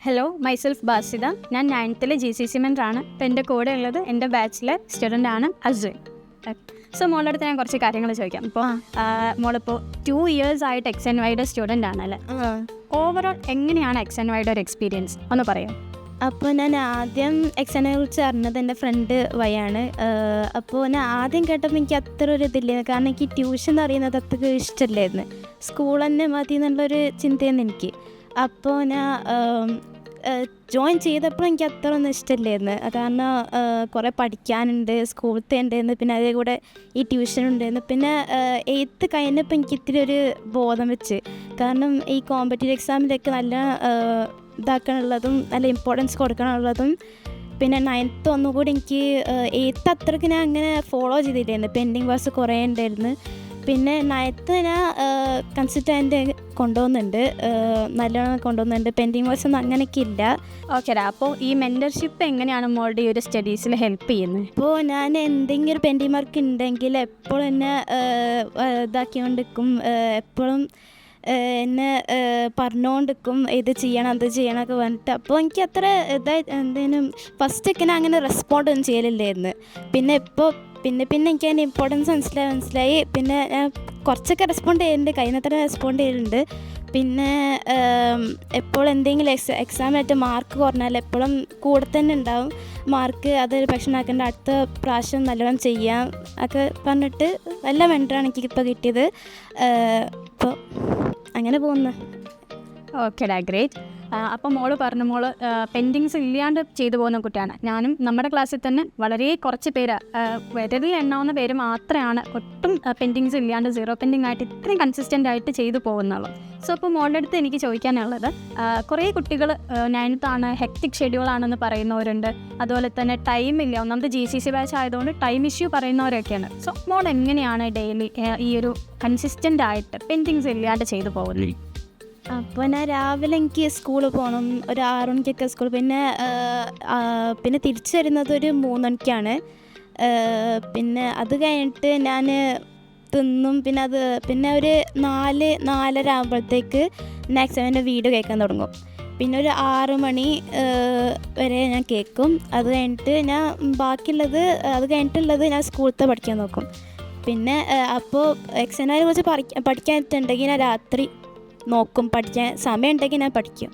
Hello, myself ബാസിത. ഞാൻ 9th GCC മെൻ്ററാണ്. ഇപ്പോൾ എൻ്റെ കൂടെ ഉള്ളത് എൻ്റെ ബാച്ചിലെ സ്റ്റുഡൻ്റ് ആണ് അർജുൻ. സോ മോളുടെ അടുത്ത് ഞാൻ കുറച്ച് കാര്യങ്ങൾ ചോദിക്കാം. ഇപ്പോൾ മോളിപ്പോൾ 2 years ആയിട്ട് XNYയുടെ സ്റ്റുഡൻ്റ് ആണല്ലേ? ഓവറോൾ എങ്ങനെയാണ് XNYയുടെ ഒരു എക്സ്പീരിയൻസ് ഒന്ന് പറയാം. അപ്പോൾ ഞാൻ ആദ്യം XNY കുറിച്ച് അറിഞ്ഞത് എൻ്റെ ഫ്രണ്ട് വഴിയാണ്. അപ്പോൾ ഞാൻ ആദ്യം കേട്ടപ്പോൾ എനിക്ക് അത്ര ഒരു ഇതില്ലായിരുന്നു, കാരണം എനിക്ക് ട്യൂഷൻ എന്ന് അറിയുന്നത് അത്ര ഇഷ്ടമല്ലായിരുന്നു. സ്കൂൾ തന്നെ മതി എന്നുള്ളൊരു ചിന്തയായിരുന്നു എനിക്ക്. അപ്പോൾ ഞാൻ ജോയിൻ ചെയ്തപ്പോൾ എനിക്ക് അത്ര ഒന്നും ഇഷ്ടമില്ലായിരുന്നു, കാരണം കുറേ പഠിക്കാനുണ്ട്, സ്കൂളത്തെ ഉണ്ടായിരുന്നു, പിന്നെ അതേ കൂടെ ഈ ട്യൂഷൻ ഉണ്ടായിരുന്നു. പിന്നെ 8th കഴിഞ്ഞപ്പോൾ എനിക്ക് ഇത്തിരി ഒരു ബോധം വെച്ച്, കാരണം ഈ കോമ്പറ്റീറ്റീവ് എക്സാമിലൊക്കെ നല്ല ഇതാക്കാനുള്ളതും നല്ല ഇമ്പോർട്ടൻസ് കൊടുക്കാനുള്ളതും. പിന്നെ 9th ഒന്നുകൂടി എനിക്ക് 8th അത്രയ്ക്ക് ഞാൻ അങ്ങനെ ഫോളോ ചെയ്തില്ലായിരുന്നു, പെൻഡിങ് വർക്ക്സ് കുറേ ഉണ്ടായിരുന്നു. പിന്നെ 9th ഞാൻ കൺസിസ്റ്റൻ്റ് കൊണ്ടുപോകുന്നുണ്ട്, നല്ലോണം കൊണ്ടുപോകുന്നുണ്ട്, പെൻഡിങ് വർക്ക്സ് ഒന്നും അങ്ങനെയൊക്കെ ഇല്ല. ഓക്കെടാ, അപ്പോൾ ഈ മെൻറ്റർഷിപ്പ് എങ്ങനെയാണ് മോളുടെ ഈ ഒരു സ്റ്റഡീസിൽ ഹെൽപ്പ് ചെയ്യുന്നത്? ഇപ്പോൾ ഞാൻ എന്തെങ്കിലും ഒരു പെൻഡിങ് വർക്ക് ഉണ്ടെങ്കിൽ എപ്പോഴും എന്നെ ഇതാക്കിക്കൊണ്ടിരിക്കും, എപ്പോഴും എന്നെ പറഞ്ഞുകൊണ്ടിരിക്കും ഇത് ചെയ്യണം അത് ചെയ്യണമൊക്കെ പറഞ്ഞിട്ട്. അപ്പോൾ എനിക്ക് അത്ര എന്തേലും ഫസ്റ്റൊക്കെ ഞാൻ അങ്ങനെ റെസ്പോണ്ട് ഒന്നും ചെയ്യലില്ലായിരുന്നു. പിന്നെ എനിക്ക് അതിൻ്റെ ഇമ്പോർട്ടൻസ് മനസ്സിലായി. പിന്നെ ഞാൻ കുറച്ചൊക്കെ റെസ്പോണ്ട് ചെയ്യുന്നുണ്ട്, കഴിയുന്നത്ര റെസ്പോണ്ട് ചെയ്യുന്നുണ്ട്. പിന്നെ എപ്പോഴും എന്തെങ്കിലും എക്സാമിനായിട്ട് മാർക്ക് കുറഞ്ഞാൽ എപ്പോഴും കൂടെ തന്നെ ഉണ്ടാവും മാർക്ക്, അതൊരു പ്രശ്നമാക്കേണ്ട, അടുത്ത പ്രാവശ്യം നല്ലോണം ചെയ്യാം ഒക്കെ പറഞ്ഞിട്ട് നല്ല മെൻ്ററാണ് എനിക്കിപ്പോൾ കിട്ടിയത്. അപ്പോൾ അങ്ങനെ പോകുന്നു. ഓക്കെടാ, ഗ്രേറ്റ്. അപ്പോൾ മോള് പറഞ്ഞു മോള് പെൻഡിങ്സ് ഇല്ലാണ്ട് ചെയ്തു പോകുന്ന കുട്ടിയാണ്. ഞാനും നമ്മുടെ ക്ലാസ്സിൽ തന്നെ വളരെ കുറച്ച് പേര്, വിരലിൽ എണ്ണാവുന്ന പേര് മാത്രമാണ് ഒട്ടും പെൻഡിങ്സ് ഇല്ലാണ്ട് 0 പെൻഡിങ് ആയിട്ട് ഇത്രയും കൺസിസ്റ്റൻ്റ് ആയിട്ട് ചെയ്തു പോകുന്നുള്ളൂ. സോ അപ്പോൾ മോളുടെ അടുത്ത് എനിക്ക് ചോദിക്കാനുള്ളത്, കുറേ കുട്ടികൾ 9th ആണ്, ഹെക്റ്റിക് ഷെഡ്യൂളാണെന്ന് പറയുന്നവരുണ്ട്, അതുപോലെ തന്നെ ടൈമില്ല, ഒന്നാമത് GCC ബാച്ച് ആയതുകൊണ്ട് ടൈം ഇഷ്യൂ പറയുന്നവരൊക്കെയാണ്. സോ മോൾ എങ്ങനെയാണ് ഡെയിലി ഈ ഒരു കൺസിസ്റ്റൻ്റ് ആയിട്ട് പെൻഡിങ്സ് ഇല്ലാണ്ട് ചെയ്തു പോകുന്നത്? അപ്പോൾ ഞാൻ രാവിലെ എനിക്ക് സ്കൂളിൽ പോകണം, ഒരു 6 മണിക്കൊക്കെ സ്കൂൾ, പിന്നെ തിരിച്ചു വരുന്നത് ഒരു 3 മണിക്കാണ്. പിന്നെ അത് കഴിഞ്ഞിട്ട് ഞാൻ തിന്നും, പിന്നെ ഒരു 4-4:30 ആകുമ്പോഴത്തേക്ക് നെക്സ്റ്റ് എൻ്റെ വീഡിയോ കേൾക്കാൻ തുടങ്ങും. പിന്നെ ഒരു 6 മണി വരെ ഞാൻ കേൾക്കും. അത് കഴിഞ്ഞിട്ടുള്ളത് ഞാൻ സ്കൂളത്തെ പഠിക്കാൻ നോക്കും. പിന്നെ അപ്പോൾ XNY കുറിച്ച് പഠിക്കാനുണ്ടെങ്കിൽ ഞാൻ രാത്രി നോക്കും, പഠിക്കാൻ സമയം ഉണ്ടെങ്കിൽ ഞാൻ പഠിക്കും.